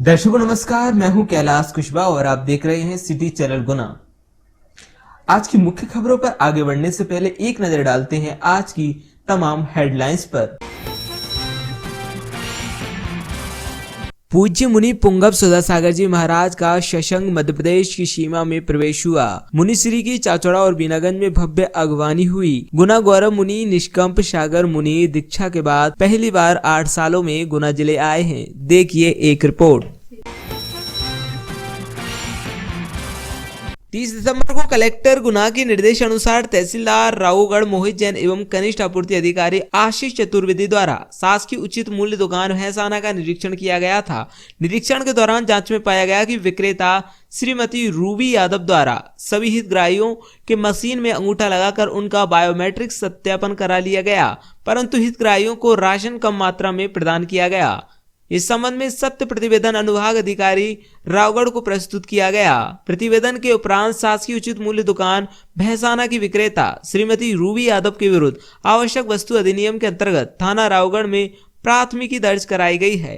दर्शकों नमस्कार, मैं हूं कैलाश कुशवाहा और आप देख रहे हैं सिटी चैनल गुना। आज की मुख्य खबरों पर आगे बढ़ने से पहले एक नजर डालते हैं आज की तमाम हेडलाइंस पर। पूज्य मुनि पुंगव सुधासागर जी महाराज का शशंक मध्य प्रदेश की सीमा में प्रवेश हुआ। मुनिश्री की चाचौड़ा और बीनागंज में भव्य अगवानी हुई। गुना गौरव मुनि निष्कंप सागर मुनि दीक्षा के बाद पहली बार 8 सालों में गुना जिले आए हैं। देखिए एक रिपोर्ट। 30 दिसंबर को कलेक्टर गुना के निर्देश अनुसार तहसीलदार रावगढ़ मोहित जैन एवं कनिष्ठ आपूर्ति अधिकारी आशीष चतुर्वेदी द्वारा शासकीय उचित मूल्य दुकान भैंसाना का निरीक्षण किया गया था। निरीक्षण के दौरान जांच में पाया गया कि विक्रेता श्रीमती रूबी यादव द्वारा सभी हितग्राहियों के मशीन में अंगूठा लगाकर उनका बायोमेट्रिक सत्यापन करा लिया गया, परंतु हितग्राहियों को राशन कम मात्रा में प्रदान किया गया। इस संबंध में सत्य प्रतिवेदन अनुभाग अधिकारी रावगढ़ को प्रस्तुत किया गया। प्रतिवेदन के उपरांत शासकीय उचित मूल्य दुकान भैंसाना की विक्रेता श्रीमती रूबी यादव के विरुद्ध आवश्यक वस्तु अधिनियम के अंतर्गत थाना रावगढ़ में प्राथमिकी दर्ज कराई गई है।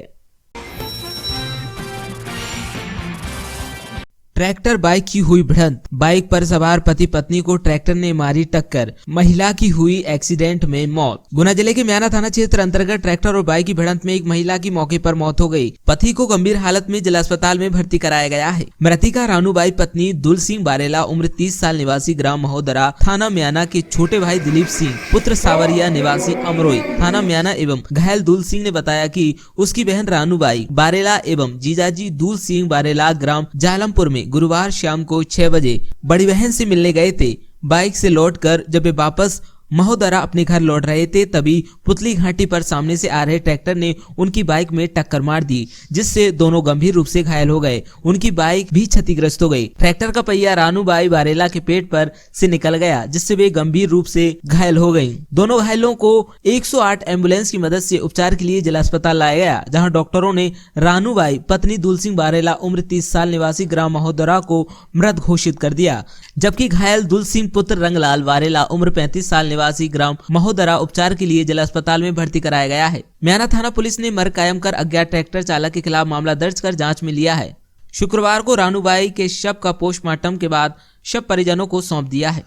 ट्रैक्टर बाइक की हुई भिड़ंत। बाइक पर सवार पति पत्नी को ट्रैक्टर ने मारी टक्कर, महिला की हुई एक्सीडेंट में मौत। गुना जिले के म्याना थाना क्षेत्र अंतर्गत ट्रैक्टर और बाइक की भिड़ंत में एक महिला की मौके पर मौत हो गई। पति को गंभीर हालत में जिला अस्पताल में भर्ती कराया गया है। मृतिका रानूबाई पत्नी दुल सिंह बारेला उम्र 30 साल निवासी ग्राम महोदरा थाना म्याना के छोटे भाई दिलीप सिंह पुत्र सावरिया निवासी अमरोई थाना म्याना एवं घायल दुल सिंह ने बताया कि उसकी बहन रानूबाई बारेला एवं जीजाजी दुल सिंह बारेला ग्राम जालमपुर में गुरुवार शाम को 6 बजे बड़ी बहन से मिलने गए थे। बाइक से लौटकर जब वे वापस महोदरा अपने घर लौट रहे थे तभी पुतली घाटी पर सामने से आ रहे ट्रैक्टर ने उनकी बाइक में टक्कर मार दी, जिससे दोनों गंभीर रूप से घायल हो गए। उनकी बाइक भी क्षतिग्रस्त हो गई। ट्रैक्टर का पहिया रानूबाई बारेला के पेट पर से निकल गया, जिससे वे गंभीर रूप से घायल हो गयी। दोनों घायलों को 108 एम्बुलेंस की मदद से उपचार के लिए जिला अस्पताल लाया गया, जहाँ डॉक्टरों ने रानूबाई पत्नी दुल सिंह बारेला उम्र 30 साल निवासी ग्राम महोदरा को मृत घोषित कर दिया, जबकि घायल दुल सिंह पुत्र रंगलाल बारेला उम्र 35 साल निवासी ग्राम महोदरा उपचार के लिए जिला अस्पताल में भर्ती कराया गया है। म्याना थाना पुलिस ने मर्ग कायम कर अज्ञात ट्रैक्टर चालक के खिलाफ मामला दर्ज कर जांच में लिया है। शुक्रवार को रानूबाई के शव का पोस्टमार्टम के बाद शव परिजनों को सौंप दिया है।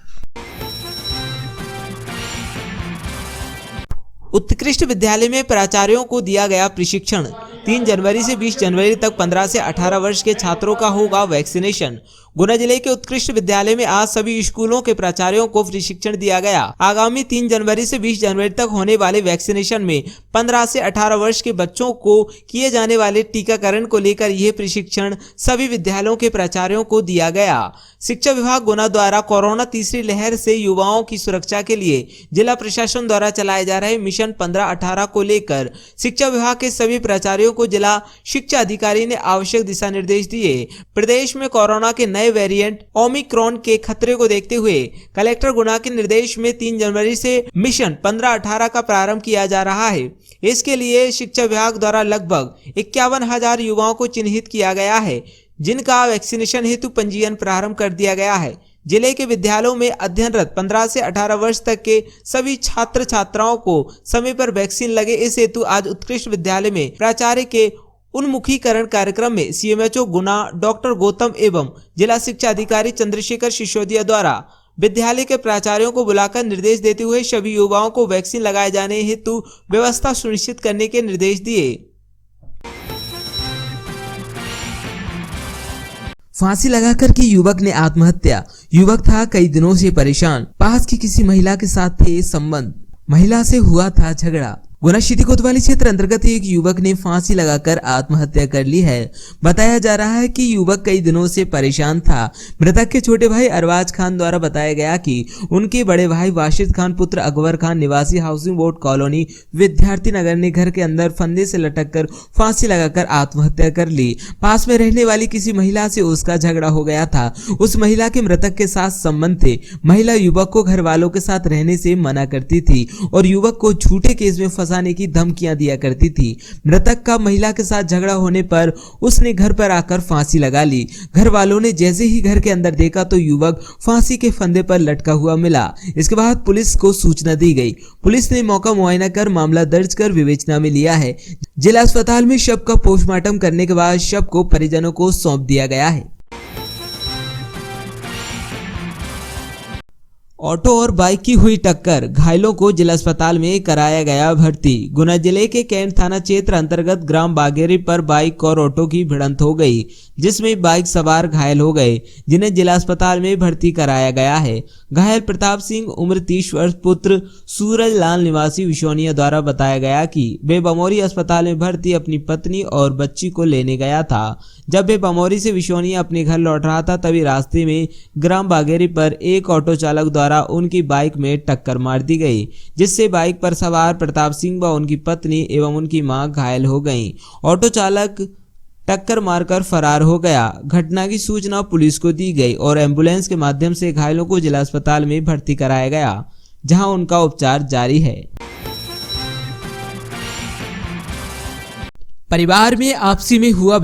उत्कृष्ट विद्यालय में प्राचार्यों को दिया गया प्रशिक्षण। 3 जनवरी से 20 जनवरी तक 15 से 18 वर्ष के छात्रों का होगा वैक्सीनेशन। गुना जिले के उत्कृष्ट विद्यालय में आज सभी स्कूलों के प्राचार्यों को प्रशिक्षण दिया गया। आगामी 3 जनवरी से 20 जनवरी तक होने वाले वैक्सीनेशन में 15 से 18 वर्ष के बच्चों को किए जाने वाले टीकाकरण को लेकर यह प्रशिक्षण सभी विद्यालयों के प्राचार्यों को दिया गया। शिक्षा विभाग गुना द्वारा कोरोना तीसरी लहर से युवाओं की सुरक्षा के लिए जिला प्रशासन द्वारा चलाए जा रहे मिशन 15-18 को लेकर शिक्षा विभाग के सभी प्राचार्यों को जिला शिक्षा अधिकारी ने आवश्यक दिशा निर्देश दिए। प्रदेश में कोरोना के नए वेरिएंट ओमिक्रॉन के खतरे को देखते हुए कलेक्टर गुना के निर्देश में 3 जनवरी से मिशन 15-18 का प्रारंभ किया जा रहा है। इसके लिए शिक्षा विभाग द्वारा लगभग 51,000 युवाओं को चिन्हित किया गया है, जिनका वैक्सीनेशन हेतु पंजीयन प्रारंभ कर दिया गया है। जिले के विद्यालयों में अध्ययनरत 15 से 18 वर्ष तक के सभी छात्र छात्राओं को समय पर वैक्सीन लगे, इस हेतु आज उत्कृष्ट विद्यालय में प्राचार्य के उन्मुखीकरण कार्यक्रम में सीएमएचओ गुना डॉक्टर गौतम एवं जिला शिक्षा अधिकारी चंद्रशेखर सिसोदिया द्वारा विद्यालय के प्राचार्यों को बुलाकर निर्देश देते हुए सभी युवाओं को वैक्सीन लगाए जाने हेतु व्यवस्था सुनिश्चित करने के निर्देश दिए। फांसी लगाकर के युवक ने आत्महत्या। युवक था कई दिनों से परेशान। पास की किसी महिला के साथ थे संबंध। महिला से हुआ था झगड़ा। गुना सिटी कोतवाली क्षेत्र अंतर्गत एक युवक ने फांसी लगाकर आत्महत्या कर ली है। बताया जा रहा है कि युवक कई दिनों से परेशान था। मृतक के छोटे भाई अरबाज खान द्वारा बताया गया कि उनके बड़े भाई वाशिद खान पुत्र अकबर खान निवासी हाउसिंग बोर्ड कॉलोनी विद्यार्थी नगर ने घर के अंदर फंदे से लटक कर फांसी लगाकर आत्महत्या कर ली। पास में रहने वाली किसी महिला से उसका झगड़ा हो गया था। उस महिला के मृतक के साथ संबंध थे। महिला युवक को घर वालों के साथ रहने से मना करती थी और युवक को झूठे केस में फंसाने की धमकियां दिया करती थी। मृतक का महिला के साथ झगड़ा होने पर उसने घर पर आकर फांसी लगा ली। घर वालों ने जैसे ही घर के अंदर देखा तो युवक फांसी के फंदे पर लटका हुआ मिला। इसके बाद पुलिस को सूचना दी गई। पुलिस ने मौका मुआयना कर मामला दर्ज कर विवेचना में लिया है। जिला अस्पताल में शव का पोस्टमार्टम करने के बाद शव को परिजनों को सौंप दिया गया है। ऑटो और बाइक की हुई टक्कर, घायलों को जिला अस्पताल में कराया गया भर्ती। गुना जिले के कैंट थाना क्षेत्र अंतर्गत ग्राम बागेरी पर बाइक और ऑटो की भिड़ंत हो गई, जिसमें बाइक सवार घायल हो गए, जिन्हें जिला अस्पताल में भर्ती कराया गया है। घायल प्रताप सिंह उम्र 30 वर्ष पुत्र सूरज लाल निवासी विशोनिया द्वारा बताया गया कि वे बमौरी अस्पताल में भर्ती अपनी पत्नी और बच्ची को लेने गया था। जब वे बमौरी से विशोनिया अपने घर लौट रहा था, तभी रास्ते में ग्राम बागेरी पर एक ऑटो चालक द्वारा उनकी बाइक में टक्कर मार दी गई, जिससे बाइक पर सवार प्रताप सिंह व उनकी पत्नी एवं उनकी मां घायल हो गईं। ऑटो चालक टक्कर मारकर फरार हो गया। घटना की सूचना पुलिस को दी गई और एम्बुलेंस के माध्यम से घायलों को जिला अस्पताल में भर्ती कराया गया, जहां उनका उपचार जारी है। परिवार में आपसी में हुआ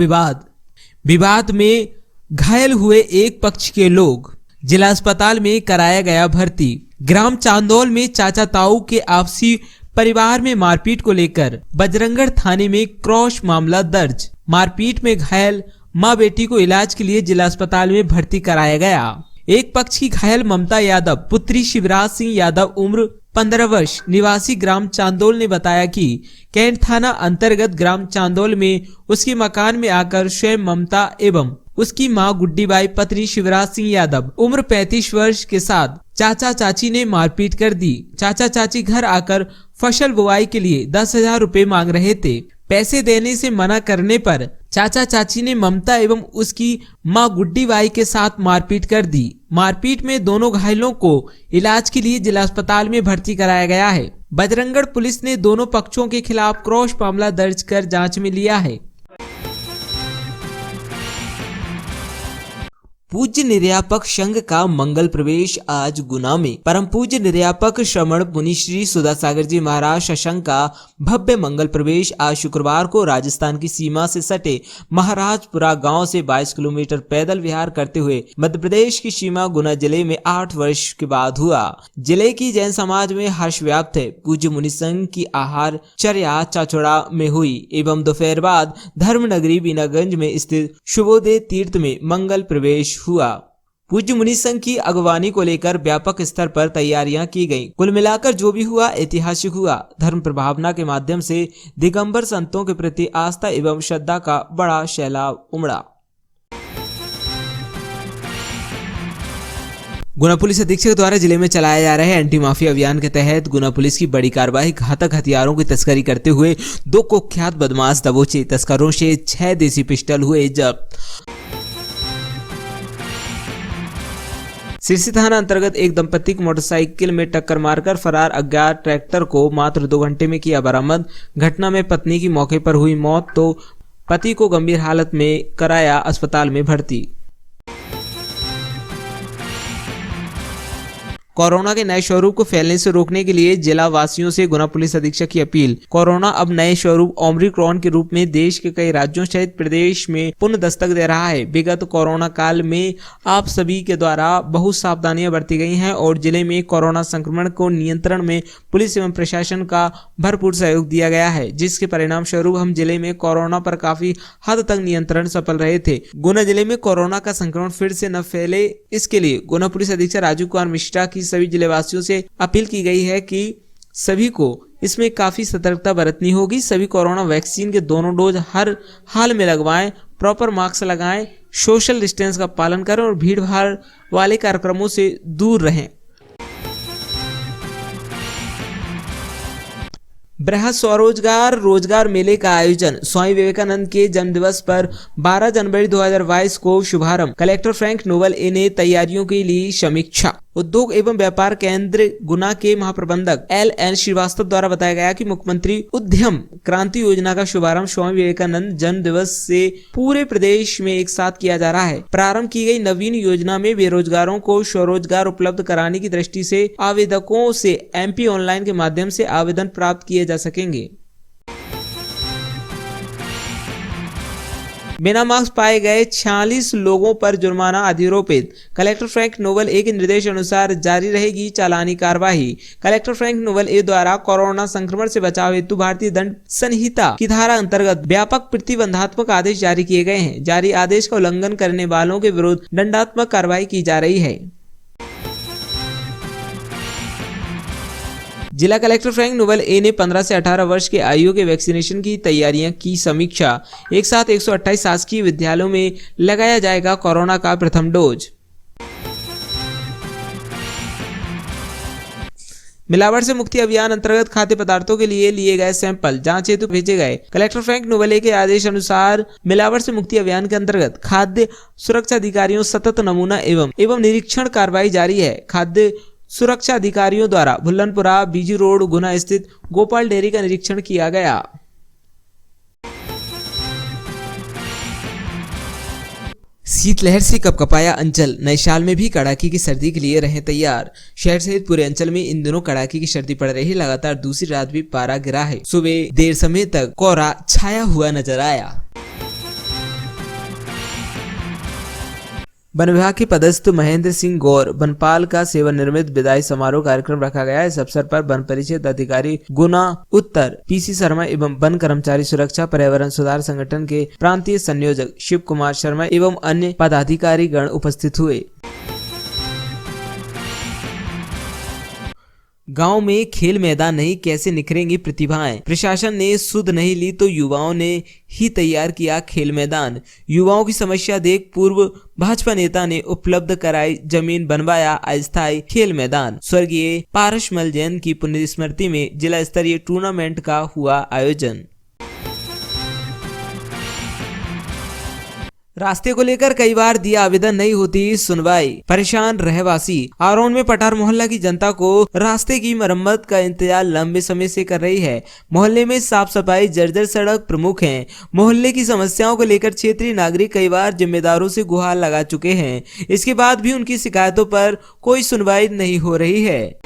विवाद में घायल हुए एक पक्ष के लोग, जिला अस्पताल में कराया गया भर्ती। ग्राम चांदौल में चाचा ताऊ के आपसी परिवार में मारपीट को लेकर बजरंगगढ़ थाने में क्रॉस मामला दर्ज। मारपीट में घायल मां बेटी को इलाज के लिए जिला अस्पताल में भर्ती कराया गया। एक पक्ष की घायल ममता यादव पुत्री शिवराज सिंह यादव उम्र 15 वर्ष निवासी ग्राम चांदौल ने बताया कि कैंट थाना अंतर्गत ग्राम चांदौल में उसके मकान में आकर स्वयं ममता एवं उसकी मां गुड्डीबाई पत्नी शिवराज सिंह यादव उम्र 35 वर्ष के साथ चाचा चाची ने मारपीट कर दी। चाचा चाची घर आकर फसल बुआई के लिए 10,000 रुपए मांग रहे थे। पैसे देने से मना करने पर चाचा चाची ने ममता एवं उसकी मां गुड्डीबाई के साथ मारपीट कर दी। मारपीट में दोनों घायलों को इलाज के लिए जिला अस्पताल में भर्ती कराया गया है। बजरंगगढ़ पुलिस ने दोनों पक्षों के खिलाफ क्रॉस मामला दर्ज कर जांच में लिया है। पूज्य निर्यापक संघ का मंगल प्रवेश आज गुना में। परम पूज्य निर्यापक श्रमण मुनि श्री सुधा सागर जी महाराज सत्संग का भव्य मंगल प्रवेश आज शुक्रवार को राजस्थान की सीमा से सटे महाराजपुरा गांव से 22 किलोमीटर पैदल विहार करते हुए मध्य प्रदेश की सीमा गुना जिले में 8 वर्ष के बाद हुआ। जिले की जैन समाज में हर्ष व्याप्त है। पूज्य मुनि संघ की आहार चर्या चाचौड़ा में हुई एवं दोपहर बाद धर्मनगरी बीनागंज में स्थित शुभोदय तीर्थ में मंगल प्रवेश हुआ। पूज्य मुनि संघ की अगवानी को लेकर व्यापक स्तर पर तैयारियां की गईं। कुल मिलाकर जो भी हुआ ऐतिहासिक हुआ। धर्म प्रभावना के माध्यम से दिगंबर संतों के प्रति आस्था एवं श्रद्धा का बड़ा सैलाब उमड़ा। गुना पुलिस अधीक्षक द्वारा जिले में चलाए जा रहे एंटी माफिया अभियान के तहत गुना पुलिस की बड़ी कार्रवाई। घातक हथियारों की तस्करी करते हुए 2 कुख्यात बदमाश दबोचे। तस्करों से 6 देसी पिस्टल हुए जब्त। सिरसी थाना अंतर्गत एक दंपति को मोटरसाइकिल में टक्कर मारकर फरार अज्ञात ट्रैक्टर को मात्र 2 घंटे में किया बरामद। घटना में पत्नी की मौके पर हुई मौत तो पति को गंभीर हालत में कराया अस्पताल में भर्ती। कोरोना के नए स्वरूप को फैलने से रोकने के लिए जिला वासियों से गुना पुलिस अधीक्षक की अपील। कोरोना अब नए स्वरूप ओमिक्रॉन के रूप में देश के कई राज्यों सहित प्रदेश में पुनः दस्तक दे रहा है। विगत कोरोना काल में आप सभी के द्वारा बहुत सावधानियां बरती गई हैं और जिले में कोरोना संक्रमण को नियंत्रण में पुलिस एवं प्रशासन का भरपूर सहयोग दिया गया है, जिसके परिणाम स्वरूप हम जिले में कोरोना पर काफी हद तक नियंत्रण सफल रहे थे। गुना जिले में कोरोना का संक्रमण फिर से न फैले, इसके लिए गुना पुलिस अधीक्षक राजू कुमार मिश्रा की सभी जिलेवासियों से अपील की गई है कि सभी को इसमें काफी सतर्कता बरतनी होगी। सभी कोरोना वैक्सीन के दोनों डोज हर हाल में लगवाएं, प्रॉपर मास्क लगाएं, सोशल डिस्टेंस का पालन करें और भीड़ भाड़ वाले कार्यक्रमों से दूर रहें। बृहद स्वरोजगार रोजगार मेले का आयोजन। स्वामी विवेकानंद के जन्म दिवस पर 12 जनवरी 2022 को शुभारंभ। कलेक्टर फ्रैंक नोबल ने तैयारियों के लिए समीक्षा। उद्योग एवं व्यापार केंद्र गुना के महाप्रबंधक LN श्रीवास्तव द्वारा बताया गया कि मुख्यमंत्री उद्यम क्रांति योजना का शुभारंभ स्वामी विवेकानंद जन्म दिवस से पूरे प्रदेश में एक साथ किया जा रहा है। प्रारंभ की गई नवीन योजना में बेरोजगारों को स्वरोजगार उपलब्ध कराने की दृष्टि से आवेदकों से MP ऑनलाइन के माध्यम से आवेदन प्राप्त किए जा सकेंगे। बिना मास्क पाए गए 46 लोगों पर जुर्माना अधिरोपित। कलेक्टर फ्रैंक नोबल ए के निर्देश अनुसार जारी रहेगी चालानी कार्यवाही। कलेक्टर फ्रैंक नोबल ए द्वारा कोरोना संक्रमण से बचाव हेतु भारतीय दंड संहिता की धारा अंतर्गत व्यापक प्रतिबंधात्मक आदेश जारी किए गए हैं। जारी आदेश का उल्लंघन करने वालों के विरुद्ध दंडात्मक कार्रवाई की जा रही है। जिला कलेक्टर फ्रैंक नोबल ए ने 15 से 18 वर्ष के आयु के वैक्सीनेशन की तैयारियां की समीक्षा। एक साथ 128 शासकीय विद्यालयों में लगाया जाएगा कोरोना का प्रथम डोज। मिलावट से मुक्ति अभियान अंतर्गत खाद्य पदार्थों के लिए गए सैंपल जांच हेतु भेजे गए। कलेक्टर फ्रैंक नोबल ए के आदेश अनुसार मिलावट से मुक्ति अभियान के अंतर्गत खाद्य सुरक्षा अधिकारियों सतत नमूना एवं निरीक्षण कार्रवाई जारी है। खाद्य सुरक्षा अधिकारियों द्वारा भुल्लनपुरा बीजी रोड गुना स्थित गोपाल डेयरी का निरीक्षण किया गया। शीतलहर से कपकपाया अंचल, नए साल में भी कड़ाके की सर्दी के लिए रहें तैयार। शहर सहित पूरे अंचल में इन दिनों कड़ाके की सर्दी पड़ रही। लगातार दूसरी रात भी पारा गिरा है। सुबह देर समय तक कोहरा छाया हुआ नजर आया। वन विभाग के पदस्थ महेंद्र सिंह गौर वनपाल का सेवानिवृत्त विदाई समारोह कार्यक्रम रखा गया। इस अवसर पर वन परिषद अधिकारी गुना उत्तर PC शर्मा एवं वन कर्मचारी सुरक्षा पर्यावरण सुधार संगठन के प्रांतीय संयोजक शिव कुमार शर्मा एवं अन्य पदाधिकारी गण उपस्थित हुए। गांव में खेल मैदान नहीं, कैसे निखरेंगी प्रतिभाएं। प्रशासन ने सुध नहीं ली तो युवाओं ने ही तैयार किया खेल मैदान। युवाओं की समस्या देख पूर्व भाजपा नेता ने उपलब्ध कराई जमीन, बनवाया अस्थायी खेल मैदान। स्वर्गीय पारसमल जैन की पुण्य स्मृति में जिला स्तरीय टूर्नामेंट का हुआ आयोजन। रास्ते को लेकर कई बार दिया आवेदन, नहीं होती सुनवाई, परेशान रहवासी। आरोन में पठार मोहल्ला की जनता को रास्ते की मरम्मत का इंतजार लंबे समय से कर रही है। मोहल्ले में साफ सफाई, जर्जर सड़क प्रमुख हैं। मोहल्ले की समस्याओं को लेकर क्षेत्रीय नागरिक कई बार जिम्मेदारों से गुहार लगा चुके हैं। इसके बाद भी उनकी शिकायतों पर कोई सुनवाई नहीं हो रही है।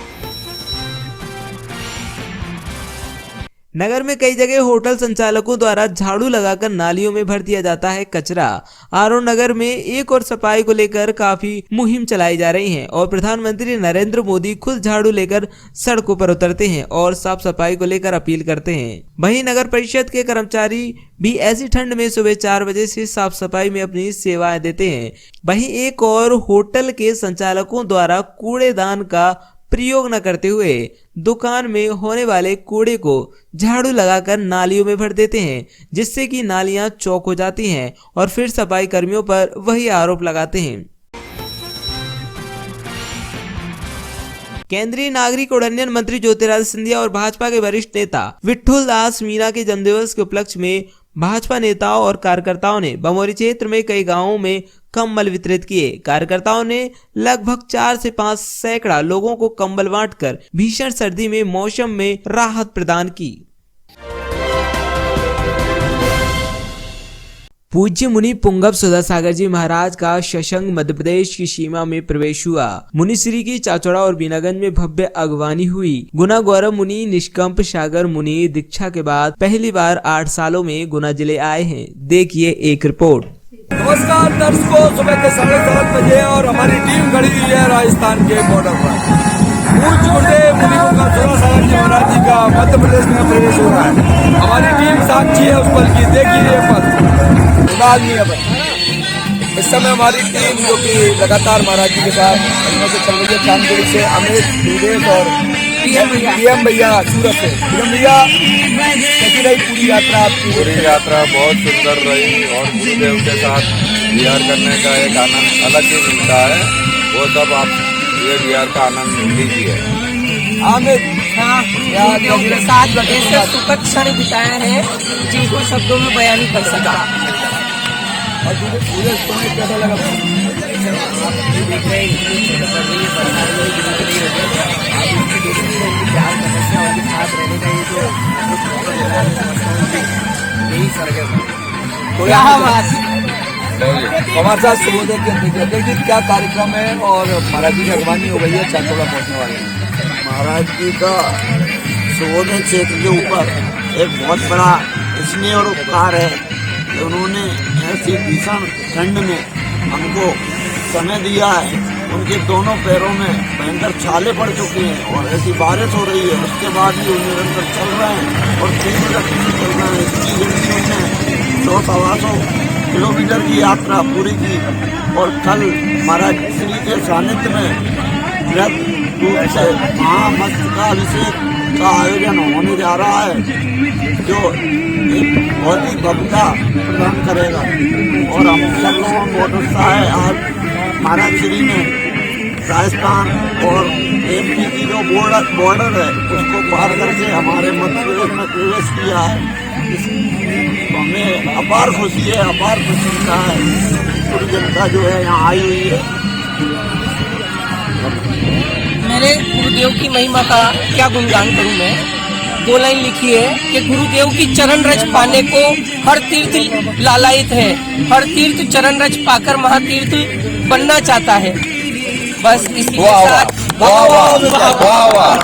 नगर में कई जगह होटल संचालकों द्वारा झाड़ू लगाकर नालियों में भर दिया जाता है कचरा। आरोन नगर में एक और सफाई को लेकर काफी मुहिम चलाई जा रही है और प्रधानमंत्री नरेंद्र मोदी खुद झाड़ू लेकर सड़कों पर उतरते हैं और साफ सफाई को लेकर अपील करते हैं। वहीं नगर परिषद के कर्मचारी भी ऐसी ठंड में सुबह 4 बजे से साफ सफाई में अपनी सेवाएं देते हैं। वहीं एक और होटल के संचालकों द्वारा कूड़ेदान का प्रयोग न करते हुए दुकान में होने वाले कूड़े को झाड़ू लगाकर नालियों में भर देते हैं, जिससे कि नालियां चौक हो जाती हैं और फिर सफाई कर्मियों पर वही आरोप लगाते हैं। केंद्रीय नागरिक उड्डयन मंत्री ज्योतिरादित्य सिंधिया और भाजपा के वरिष्ठ नेता विठुल दास मीणा के जन्मदिवस के उपलक्ष्य में भाजपा नेताओं और कार्यकर्ताओं ने बमोरी क्षेत्र में कई गांवों में कंबल वितरित किए। कार्यकर्ताओं ने लगभग 4 से 5 सैकड़ा लोगों को कंबल बांटकर भीषण सर्दी में मौसम में राहत प्रदान की। पूज्य मुनि पुंगव सुधासागर जी महाराज का सत्संग मध्य प्रदेश की सीमा में प्रवेश हुआ। मुनिश्री की चाचौड़ा और बीनागंज में भव्य अगवानी हुई। गुना गौरव मुनि निष्कंप सागर मुनि दीक्षा के बाद पहली बार 8 सालों में गुना जिले आए हैं। देखिए एक रिपोर्ट। नमस्कार दर्शकों, सुबह के 7:30 बजे और हमारी टीम खड़ी हुई है राजस्थान के बॉर्डर पर। पूज्य मुनि पुंगव सुधासागर जी महाराज जी का मध्य प्रदेश में प्रवेश हो रहा है। हमारी टीम साक्षी है उस पल की। देखिए ये पल इस समय हमारी टीम जो कि लगातार महाराज जी के साथ से चल रही है। चांदपुर से अमित विदेश और PM भैया सूरत से। PM भैया कैसी रही पूरी यात्रा आपकी? पूरी यात्रा बहुत सुंदर रही और गुरुदेव के साथ विहार करने का एक आनंद अलग ही मिलता है। वो सब आप ये विहार का आनंद लीजिए। अमित के साथ ऐसे सुखद क्षण बिताए हैं जिनको शब्दों में बयान नहीं कर सकता। और पूरे कैसा लगा? आप ये देख रहे हैं इतनी मेहनत कर रही है, बरसात में भी बिल्कुल नहीं हो गया। आप इसकी देख रही है, इनकी प्यार तपस्या उनके साथ रहने का ये जो मौका मिल रहा है, समझता हूँ कि यही स्वर्ग है। क्या बात। हमारे साथ सुबोधे के देखिए जी क्या कार्यक्रम है और महाराज जी की अगवानी हो गई है, चांदोला पहुंचने वाले हैं। महाराज जी का सुबोधे क्षेत्र के ऊपर एक बहुत बड़ा स्नेह और उपकार है कि उन्होंने ऐसी भीषण ठंड में हमको समय दिया है। उनके दोनों पैरों में भयंकर छाले पड़ चुके हैं और ऐसी बारिश हो रही है, उसके बाद भी वो निरंतर चल रहे हैं और तीव्र गति से चल रहे हैं। इतनी जल्दी उन्होंने 100-125 किलोमीटर की यात्रा पूरी की और कल महाराज श्री के सानिध्य में वृहद रूप से महामस्तकाभिषेक का आयोजन होने जा रहा है, जो एक बहुत ही भव्यता प्रदान करेगा और हम सब लोगों को बहुत उत्साह है। आज महाराज श्री ने राजस्थान और एमपी की जो बॉर्डर है उसको पार करके हमारे मध्य प्रदेश में प्रवेश किया है। तो हमें अपार खुशी है, अपार प्रसन्नता है। पूरी जनता जो है यहाँ आई हुई है। मेरे गुरुदेव की महिमा का क्या गुणगान करूं मैं। 2 लाइन लिखी है कि गुरुदेव की चरण रज पाने को हर तीर्थ लालायित है, हर तीर्थ चरण रज पाकर महातीर्थ बनना चाहता है। बस इसी के साथ वाह वाह वाह वाह।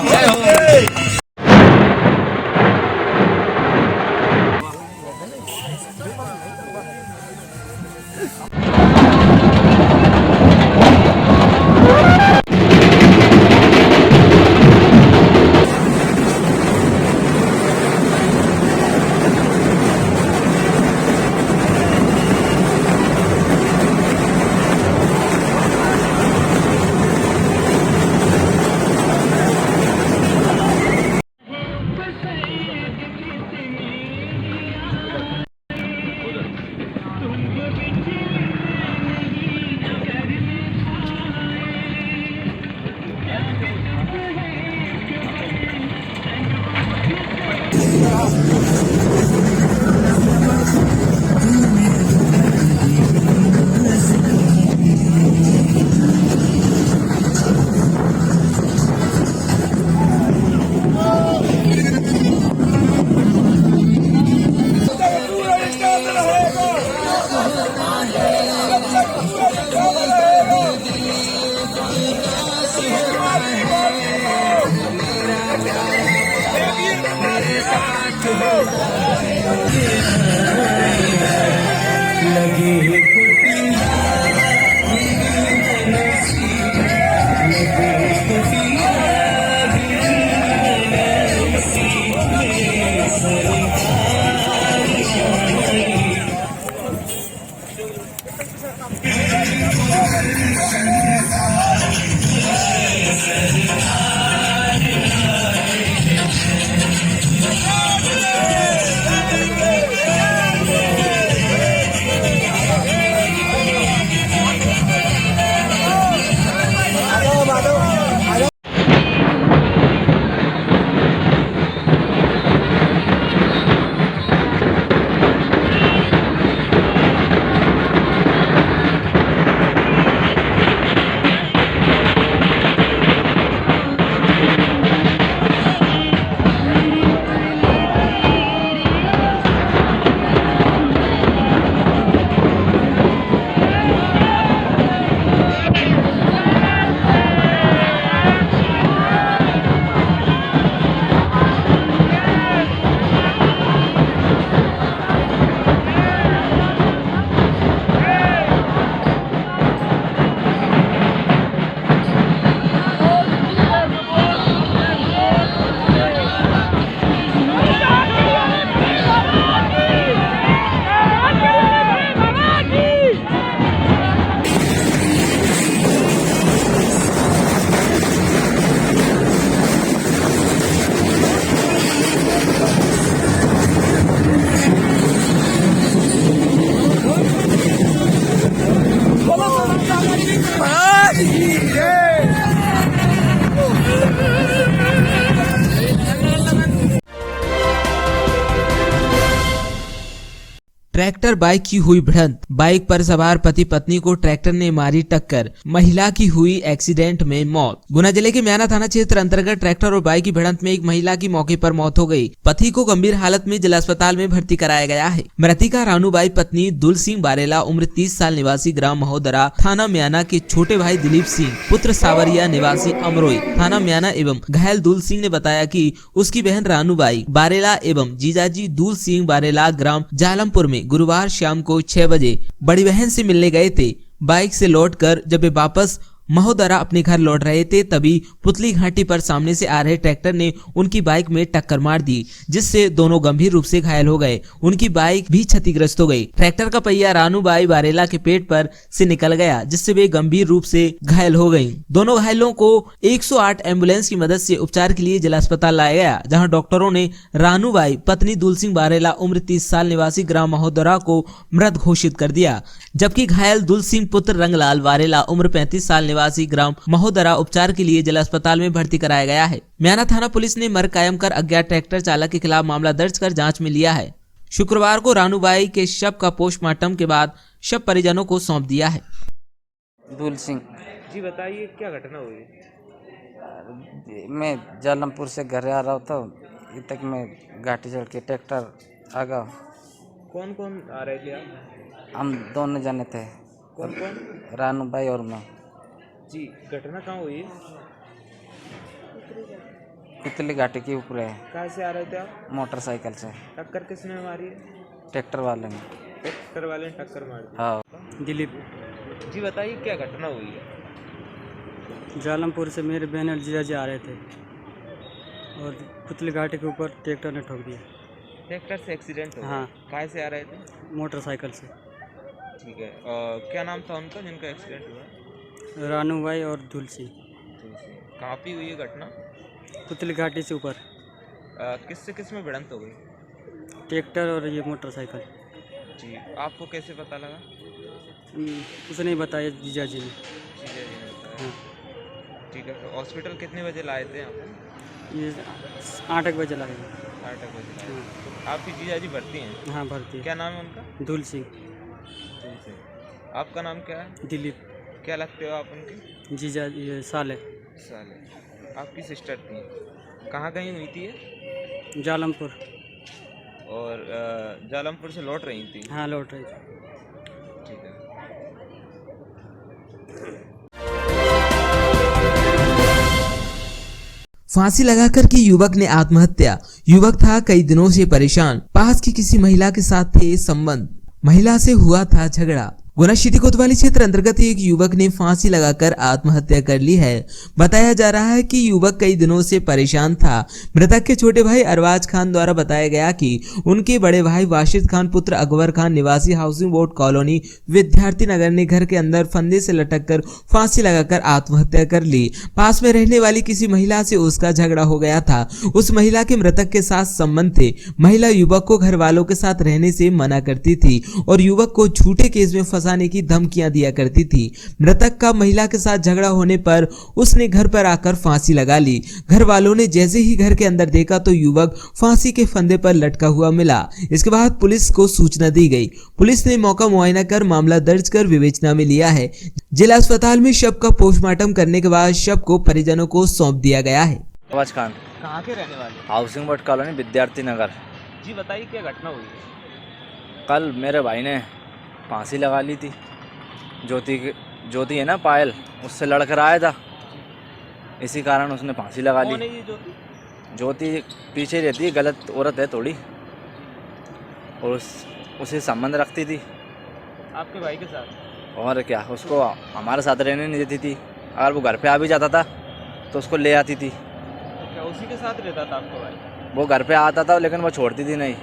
ट्रैक्टर बाइक की हुई भिड़ंत, बाइक पर सवार पति पत्नी को ट्रैक्टर ने मारी टक्कर, महिला की हुई एक्सीडेंट में मौत। गुना जिले के म्याना थाना क्षेत्र अंतर्गत ट्रैक्टर और बाइक की भिड़ंत में एक महिला की मौके पर मौत हो गई। पति को गंभीर हालत में जिला अस्पताल में भर्ती कराया गया है। मृतिका रानूबाई पत्नी दुल सिंह बारेला उम्र 30 साल निवासी ग्राम महोदरा थाना म्याना के छोटे भाई दिलीप सिंह पुत्र सावरिया निवासी अमरोई थाना म्याना एवं घायल दुल सिंह ने बताया कि उसकी बहन रानूबाई बारेला एवं जीजाजी दुल सिंह बारेला ग्राम जालमपुर में गुरुवार शाम को 6 बजे बड़ी बहन से मिलने गए थे। बाइक से लौटकर जब वे वापस महोदरा अपने घर लौट रहे थे तभी पुतली घाटी पर सामने से आ रहे ट्रैक्टर ने उनकी बाइक में टक्कर मार दी, जिससे दोनों गंभीर रूप से घायल हो गए। उनकी बाइक भी क्षतिग्रस्त हो गई। ट्रैक्टर का पहिया रानूबाई बारेला के पेट पर से निकल गया, जिससे वे गंभीर रूप से घायल हो गयी। दोनों घायलों को 108 एम्बुलेंस की मदद से उपचार के लिए जिला अस्पताल लाया गया, जहाँ डॉक्टरों ने रानूबाई पत्नी दुल सिंह बारेला उम्र 30 साल निवासी ग्राम महोदरा को मृत घोषित कर दिया, जबकि घायल दुल सिंह पुत्र रंगलाल बारेला उम्र 35 साल निवासी ग्राम महोदरा उपचार के लिए जिला अस्पताल में भर्ती कराया गया है। म्याना थाना पुलिस ने मर्ग कायम कर अज्ञात ट्रैक्टर चालक के खिलाफ मामला दर्ज कर जांच में लिया है। शुक्रवार को रानूबाई के शव का पोस्टमार्टम के बाद शव परिजनों को सौंप दिया है। दुल सिंह जी बताइए क्या घटना हुई? मैं जालमपुर से घर आ रहा था, इतने तक मैं घाटी चढ़ के ट्रैक्टर आ गया। कौन कौन आ रहे थे आप? हम दोनों जने थे, कौन कौन? रानू भाई और मैं। जी घटना कहाँ हुई? पुतली घाटी के ऊपर है। कहाँ से आ रहे थे आप? मोटरसाइकिल से। टक्कर किसने मारी है? ट्रैक्टर वाले ने। ट्रैक्टर वाले ने टक्कर मारी? हाँ। दिलीप जी बताइए क्या घटना हुई है? जालमपुर से मेरे बहन और जीजा जी आ रहे थे और पुतली घाटी के ऊपर ट्रैक्टर ने ठोक दिया। ट्रैक्टर से एक्सीडेंट हो गया? हाँ। कहाँ से आ रहे थे? मोटरसाइकिल से। ठीक है, क्या नाम था उनका जिनका एक्सीडेंट हुआ? रानू भाई और दुल सिंह। कहाँ पे हुई है घटना? पुतली घाटी से ऊपर। किससे किस में भिड़ंत हो गई? ट्रैक्टर और ये मोटरसाइकिल। जी आपको कैसे पता लगा? उसने ही बताया, जीजा जी ने। जीजा जी ने बताया। हाँ। ठीक है, तो हॉस्पिटल कितने बजे लाए थे यहाँ पे? ये 8 बजे लगे। 8 बजे लाए। तो आपकी जीजा जी भर्ती हैं? हाँ भर्ती। क्या नाम है उनका? दुल सिंह। आपका नाम क्या है? दिलीप। क्या लगते हो आप उनके? जीजा ये साले। आपकी सिस्टर थी, कहाँ गई हुई थी ये? जालमपुर। और जालमपुर से लौट रही थी? हाँ लौट रही थी। ठीक है। फांसी लगाकर की युवक ने आत्महत्या। युवक था कई दिनों से परेशान। पास की किसी महिला के साथ थे संबंध। महिला से हुआ था झगड़ा। गुना सिटी कोतवाली क्षेत्र अंतर्गत एक युवक ने फांसी लगाकर आत्महत्या कर ली है। बताया जा रहा है कि युवक कई दिनों से परेशान था। मृतक के छोटे भाई अरबाज खान द्वारा बताया गया कि उनके बड़े भाई वाशिद खान पुत्र अकबर खान निवासी हाउसिंग बोर्ड कॉलोनी विद्यार्थी नगर ने घर के अंदर फंदे से लटककर फांसी लगाकर आत्महत्या कर ली। पास में रहने वाली किसी महिला से उसका झगड़ा हो गया था। उस महिला के मृतक के साथ संबंध थे। महिला युवक को घर वालों के साथ रहने से मना करती थी और युवक को झूठे केस में फंसाने की धमकियां दिया करती थी। मृतक का महिला के साथ झगड़ा होने पर उसने घर पर आकर फांसी लगा ली। घर वालों ने जैसे ही घर के अंदर देखा तो युवक फांसी के फंदे पर लटका हुआ मिला। इसके बाद पुलिस को सूचना दी गई। पुलिस ने मौका मुआयना कर मामला दर्ज कर विवेचना में लिया है। जिला अस्पताल में शव का पोस्टमार्टम करने के बाद शव को परिजनों को सौंप दिया गया है। अरबाज खान कहाँ के रहने वाले? हाउसिंग बोर्ड कॉलोनी विद्यार्थी नगर। जी बताइए क्या घटना हुई है? कल मेरे भाई ने फांसी लगा ली थी। ज्योति है ना पायल, उससे लड़कर आया था, इसी कारण उसने फांसी लगा ली। कौन है ये ज्योति पीछे रहती है, गलत औरत है थोड़ी, और उसे संबंध रखती थी आपके भाई के साथ। और क्या, उसको हमारे साथ रहने नहीं देती थी। अगर वो घर पे आ भी जाता था तो उसको ले आती थी। तो क्या उसी के साथ रहता था आपका भाई? वो घर पे आता था लेकिन वो छोड़ती थी नहीं।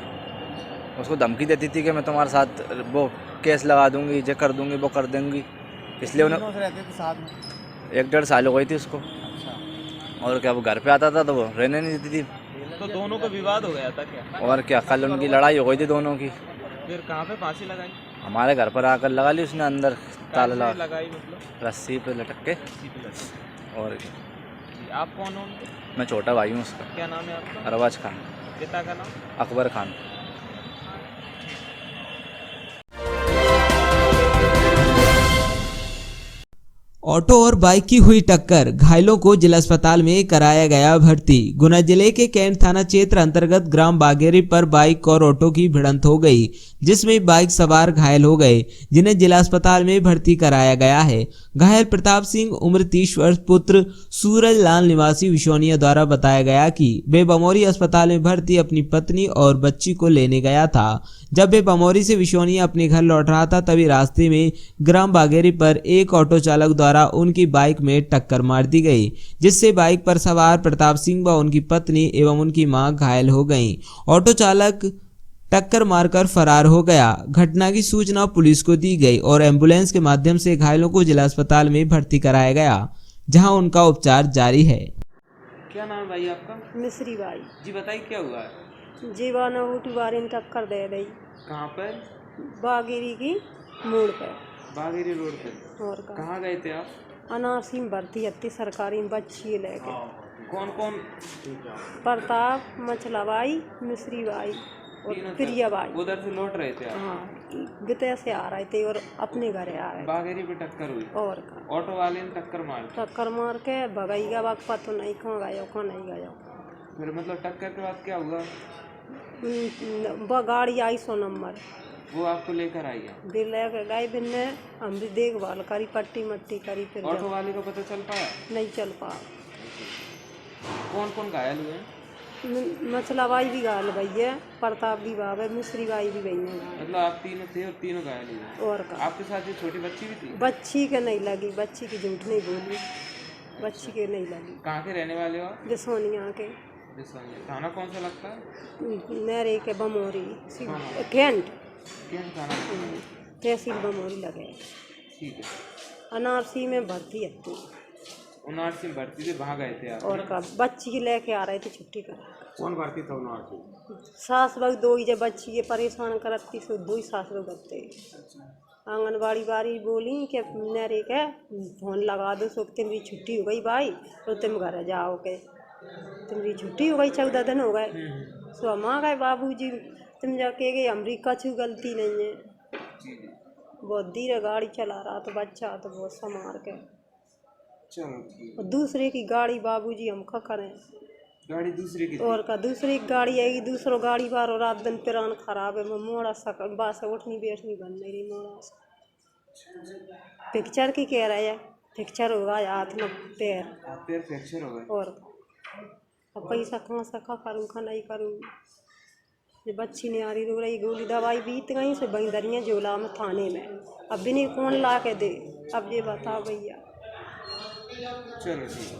उसको धमकी देती थी कि मैं तुम्हारे साथ वो केस लगा दूंगी, जे कर दूंगी, वो कर देंगी। इसलिए उन्हें रहते थे साथ में? 1-1.5 साल हो गई थी उसको। और क्या, वो घर पे आता था तो वो रहने नहीं देती थी। तो दोनों का विवाद हो गया था क्या? और क्या, कल उनकी लड़ाई हो गई थी दोनों की। फिर कहाँ पे फांसी लगाई? हमारे घर पर आकर लगा ली उसने, अंदर ताला लगा, लगाई मतलब रस्सी पे लटक के। और जी, आप कौन हो उनके? मैं छोटा भाई हूँ उसका। क्या नाम है आपका? अरबाज खान। पिता का नाम? अकबर खान। ऑटो और बाइक की हुई टक्कर, घायलों को जिला अस्पताल में कराया गया भर्ती। गुना जिले के कैंट थाना क्षेत्र अंतर्गत ग्राम बागेरी पर बाइक और ऑटो की भिड़ंत हो गई, जिसमें बाइक सवार घायल हो गए, जिन्हें जिला अस्पताल में भर्ती कराया गया है। घायल प्रताप सिंह उम्र 30 वर्ष पुत्र सूरज लाल निवासी विशोनिया द्वारा बताया गया कि वे बमौरी अस्पताल में भर्ती अपनी पत्नी और बच्ची को लेने गया था। जब वे बमौरी से विशोनिया अपने घर लौट रहा था, तभी रास्ते में ग्राम बागेरी पर एक ऑटो चालक द्वारा उनकी बाइक में टक्कर मार दी गई, जिससे बाइक पर सवार प्रताप सिंह व उनकी पत्नी एवं उनकी मां घायल हो गईं। ऑटो चालक टक्कर मारकर फरार हो गया। घटना की सूचना पुलिस को दी गई और एम्बुलेंस के माध्यम से घायलों को जिला अस्पताल में भर्ती कराया गया, जहां उनका उपचार जारी है। क्या नाम है भाई आपका? मिश्री बाई जी बताइए क्या हुआ है? जीवाना ऊटी बारी ने टक्कर दे दी। कहाँ पर? बागेरी की मोड़ पे, बागेरी रोड पे। और कहाँ गए थे आप? अनासी में भर्ती हत्ती सरकारी में बच्ची लेके। कौन कौन? प्रताप, मछलाबाई, मिश्री बाई और प्रिया बाई। उधर से लौट रहे थे आप? हाँ, गिते से आ रहे थे और अपने घर आ रहे थे। बागेरी पे टक्कर हुई? और का ऑटो वाले ने टक्कर मार के भगाईगा बाग पतो नहीं कहाँ गया कहाँ नहीं गया। फिर मतलब टक्कर के बाद क्या हुआ? वो गाड़ी आई 100 नंबर, वो आपको लेकर आई है? दिल लेकर गए, बिन्ने हम भी देखभाल करी, पट्टी मट्टी करी। फिर ऑटो वाले को पता चल पाया? नहीं चल पाया। कौन कौन घायल हुए? मछलाबाई भी घायल भई है, प्रताप भी भाव है, मिश्री बाई भी भई है। मतलब आप तीनों थे और तीनों घायल हुए? और का आपके साथ ये छोटी बच्ची भी थी? बच्ची के नहीं लगी, बच्ची की झूठ नहीं बोली, बच्ची के नहीं लगी। कहाँ के रहने वाले हो? जसोनिया के। थाना कौन सा लगता है? नहरे के बमोरी कैंट थाना। तहसील बमोरी लगे। ठीक है। अनारसी में भर्ती है तू। उनारसी में भर्ती थे, वहाँ गए थे आप? और का बच्ची के लेके आ रहे थे छुट्टी कर। कौन भर्ती था उनारसी? सास बग दो ही, जब बच्ची के परेशान करती सो दो ही सास लोग करते। आंगनबाड़ी बारी बोली कि नहरे के फोन लगा दो, सो तुम्हारी छुट्टी हो गई भाई, तो तुम घर जाओ के, तुम्हारी छुट्टी हो गई, 14 दिन हो गए। सो हम आ गए, बाबूजी तुम जाके गए, हमारी कछु गलती नहीं है। बहुत धीरे गाड़ी चला रहा तो बच्चा तो बहुत संभाल के। और दूसरे की गाड़ी बाबूजी हम खा करें, गाड़ी दूसरे की? और का दूसरी गाड़ी आएगी, दूसरों गाड़ी बार और रात दिन प्राण खराब है। मोड़ा सा बास उठनी बैठनी बन नहीं रही मोड़ा सा। पिक्चर की कह रहा है, पिक्चर होगा हाथ में पैर फ्रैक्चर हो गए। और अब पैसा कहाँ से खा करूँ, खा नहीं करूँ। ये बच्ची ने आ रही रो रही, गोली दवाई बीत गई से बही दरिया जोला में थाने में। अब भी नहीं कौन ला के दे, अब ये बताओ भैया। चलो ठीक।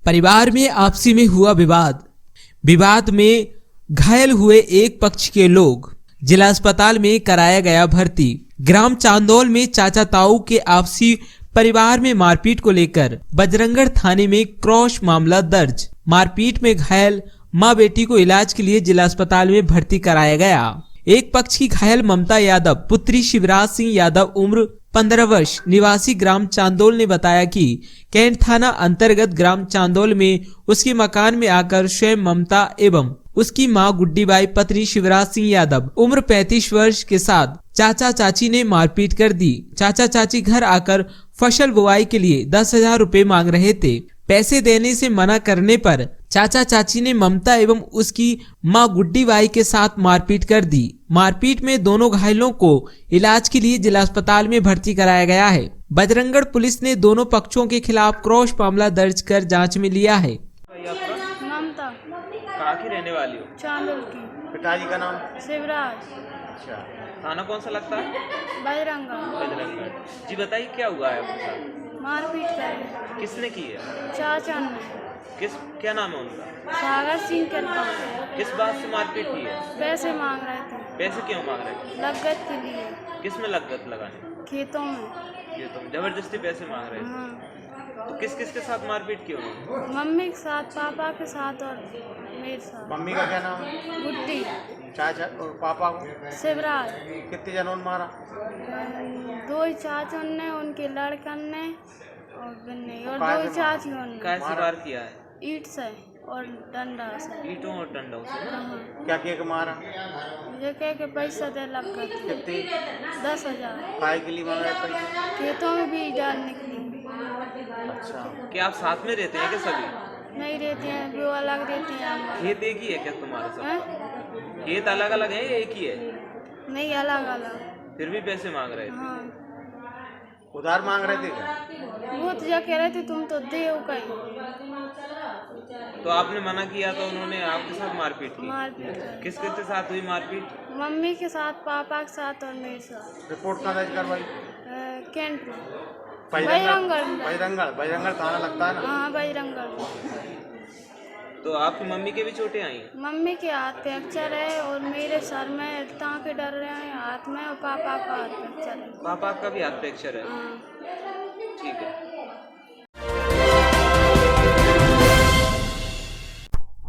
परिवार में आपसी में हुआ विवाद में घायल हुए एक पक्ष के लोग, जिला अस्पताल में कराया गया भर्ती। ग्राम चांदौल में चाचा ताऊ के आपसी परिवार में मारपीट को लेकर बजरंगगढ़ थाने में क्रॉस मामला दर्ज। मारपीट में घायल मां बेटी को इलाज के लिए जिला अस्पताल में भर्ती कराया गया। एक पक्ष की घायल ममता यादव पुत्री शिवराज सिंह यादव उम्र 15 वर्ष निवासी ग्राम चांदौल ने बताया कि कैंट थाना अंतर्गत ग्राम चांदौल में उसके मकान में आकर स्वयं ममता एवं उसकी मां गुड्डीबाई पत्नी शिवराज सिंह यादव उम्र 35 वर्ष के साथ चाचा चाची ने मारपीट कर दी। चाचा चाची घर आकर फसल बुआई के लिए 10,000 रुपए मांग रहे थे। पैसे देने से मना करने पर चाचा चाची ने ममता एवं उसकी मां गुड्डीबाई के साथ मारपीट कर दी। मारपीट में दोनों घायलों को इलाज के लिए जिला अस्पताल में भर्ती कराया गया है। बजरंगगढ़ पुलिस ने दोनों पक्षों के खिलाफ क्रॉस मामला दर्ज कर जांच में लिया है। ममता कहाँ की रहने वाली हो? चांदौल की। पिताजी का नाम? शिवराज। अच्छा, थाना कौन सा लगता है? बजरंगगढ़। जी बताइए क्या हुआ है आपके साथ? मारपीट कर। किसने की है? चाचा ने। क्या नाम है उनका? सागर सिंह करता। किस बात से मारपीट की है? पैसे मांग रहे थे। पैसे क्यों मांग रहे थे? लगत के लिए। किस में लगत लगाने? खेतों में। ये तुम जबरदस्ती पैसे मांग रहे थे? हाँ। तो किस किस के साथ मारपीट की उन्होंने? मम्मी के साथ, पापा के साथ और मेरे साथ। मम्मी का क्या नाम है? गुड्डी। चाचा और पापा को? शिवराज। कितने जनों ने मारा? 2 चाचों ने, उनके लड़कन ने और बिन्नी, और 2 चाचियों ने। कैसे वार किया है? ईंट से। और डंडा से। ईंटों और डंडों से ना? हाँ। क्या क्या मारा? ये कह के पैसा दे लग गए। कितने? 10,000। काय के लिए मांग रहे पैसे? खेतों में बीज डालने के लिए। अच्छा, क्या आप साथ में रहते हैं क्या सभी? नहीं रहते हैं, वो अलग रहते हैं हमारे। खेत एक ही है क्या तुम्हारा सब? हैं? खेत अलग अलग है या एक ही है? नहीं, अलग अलग। फिर भी पैसे मांग रहे थे? हाँ। उधार मांग रहे थे क्या? वो तो जा कह रहे थे तुम तो दे हो कहीं। तो आपने मना किया तो उन्होंने आपके साथ मारपीट की? मारपीट कर। किसके साथ हुई मारपीट? मम्मी के साथ, पापा के साथ और मेरे साथ। रिपोर्ट कहाँ दर्ज करवाई? कैंट में। बजरंगगढ़ थाना लगता है ना? हाँ, बजरंगगढ़। तो आपकी मम्मी के भी चोटें आई? मम्मी के हाथ फ्रैक्चर है और मेरे सर में टाँके डर रहे हैं हाथ में, और पापा का हाथ फ्रैक्चर है। पापा का भी हाथ फ्रैक्चर है? हाँ। ठीक है।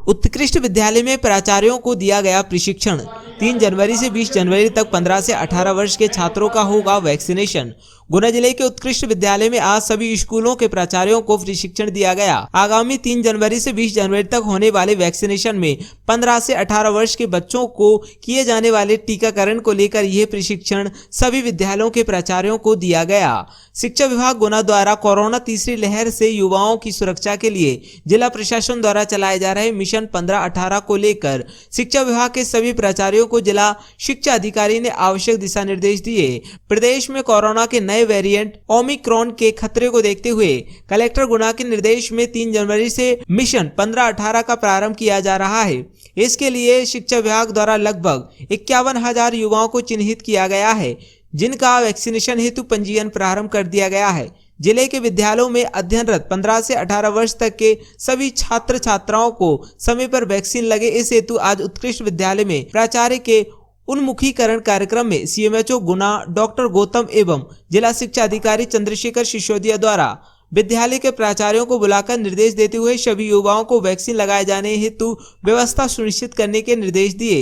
उत्कृष्ट विद्यालय में प्राचार्यों को दिया गया प्रशिक्षण। 3 जनवरी से 20 जनवरी तक 15 से 18 वर्ष के छात्रों का होगा वैक्सीनेशन। गुना जिले के उत्कृष्ट विद्यालय में आज सभी स्कूलों के प्राचार्यों को प्रशिक्षण दिया गया। आगामी 3 जनवरी से 20 जनवरी तक होने वाले वैक्सीनेशन में 15 से 18 वर्ष के बच्चों को किए जाने वाले टीकाकरण को लेकर यह प्रशिक्षण सभी विद्यालयों के प्राचार्यों को दिया गया। शिक्षा विभाग गुना द्वारा कोरोना तीसरी लहर से युवाओं की सुरक्षा के लिए जिला प्रशासन द्वारा चलाए जा रहे मिशन 15-18 को लेकर शिक्षा विभाग के सभी प्राचार्यों को जिला शिक्षा अधिकारी ने आवश्यक दिशा निर्देश दिए। प्रदेश में कोरोना के नए वेरिएंट ओमिक्रॉन के खतरे को देखते हुए कलेक्टर गुना के निर्देश में 3 जनवरी से मिशन 15-18 का प्रारंभ किया जा रहा है। इसके लिए शिक्षा विभाग द्वारा लगभग 51,000 युवाओं को चिन्हित किया गया है, जिनका वैक्सीनेशन हेतु पंजीयन प्रारंभ कर दिया गया है। जिले के विद्यालयों में अध्ययनरत 15 से 18 वर्ष तक के सभी छात्र छात्राओं को समय पर वैक्सीन लगे, इस हेतु आज उत्कृष्ट विद्यालय में प्राचार्य के उन्मुखीकरण कार्यक्रम में सीएमएचओ गुना डॉक्टर गौतम एवं जिला शिक्षा अधिकारी चंद्रशेखर सिसोदिया द्वारा विद्यालय के प्राचार्यों को बुलाकर निर्देश देते हुए सभी युवाओं को वैक्सीन लगाए जाने हेतु व्यवस्था सुनिश्चित करने के निर्देश दिए।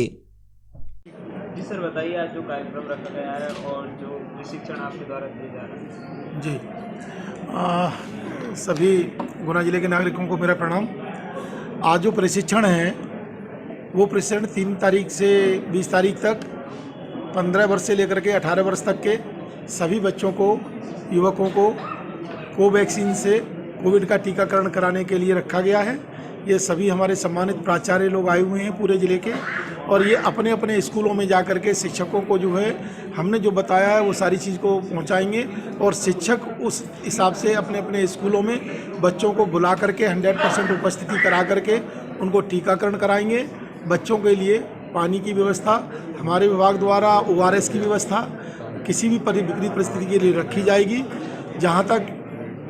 जी सर, बताइए आज जो कार्यक्रम रखा गया है और जो प्रशिक्षण आपके द्वारा दिया जा रहा है। जी, सभी गुना जिले के नागरिकों को मेरा प्रणाम। आज जो प्रशिक्षण है वो प्रशिक्षण 3 तारीख से 20 तारीख तक 15 वर्ष से लेकर के 18 वर्ष तक के सभी बच्चों को, युवकों को कोवैक्सीन से कोविड का टीकाकरण कराने के लिए रखा गया है। ये सभी हमारे सम्मानित प्राचार्य लोग आए हुए हैं पूरे ज़िले के, और ये अपने अपने स्कूलों में जा कर के शिक्षकों को जो है हमने जो बताया है वो सारी चीज़ को पहुंचाएंगे, और शिक्षक उस हिसाब से अपने अपने स्कूलों में बच्चों को बुला करके 100% उपस्थिति करा करके उनको टीकाकरण कराएंगे। बच्चों के लिए पानी की व्यवस्था हमारे विभाग द्वारा, ORS की व्यवस्था किसी भी विपरीत परिस्थिति के लिए रखी जाएगी। जहाँ तक